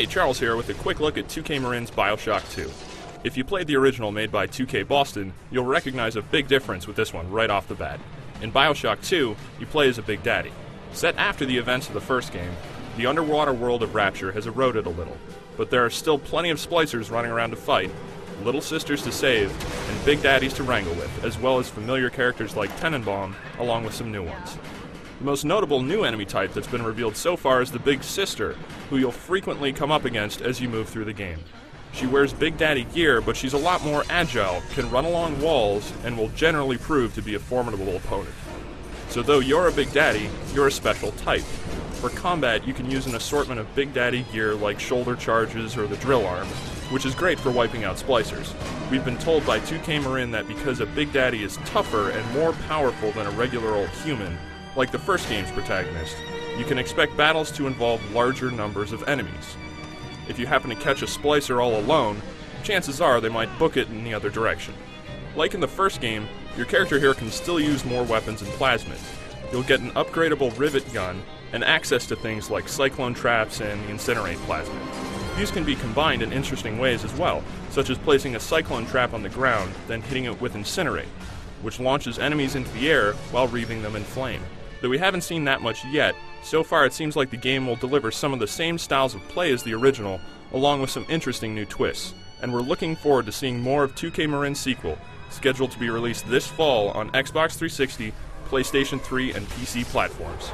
Hey, Charles here with a quick look at 2K Marin's Bioshock 2. If you played the original made by 2K Boston, you'll recognize a big difference with this one right off the bat. In Bioshock 2, you play as a Big Daddy. Set after the events of the first game, the underwater world of Rapture has eroded a little, but there are still plenty of splicers running around to fight, little sisters to save, and Big Daddies to wrangle with, as well as familiar characters like Tenenbaum, along with some new ones. The most notable new enemy type that's been revealed so far is the Big Sister, who you'll frequently come up against as you move through the game. She wears Big Daddy gear, but she's a lot more agile, can run along walls, and will generally prove to be a formidable opponent. So though you're a Big Daddy, you're a special type. For combat, you can use an assortment of Big Daddy gear like shoulder charges or the drill arm, which is great for wiping out splicers. We've been told by 2K Marin that because a Big Daddy is tougher and more powerful than a regular old human, like the first game's protagonist, you can expect battles to involve larger numbers of enemies. If you happen to catch a splicer all alone, chances are they might book it in the other direction. Like in the first game, your character here can still use more weapons and plasmids. You'll get an upgradable rivet gun and access to things like cyclone traps and the incinerate plasmid. These can be combined in interesting ways as well, such as placing a cyclone trap on the ground, then hitting it with incinerate, which launches enemies into the air while wreathing them in flame. Though we haven't seen that much yet, so far it seems like the game will deliver some of the same styles of play as the original, along with some interesting new twists. And we're looking forward to seeing more of 2K Marin's sequel, scheduled to be released this fall on Xbox 360, PlayStation 3, and PC platforms.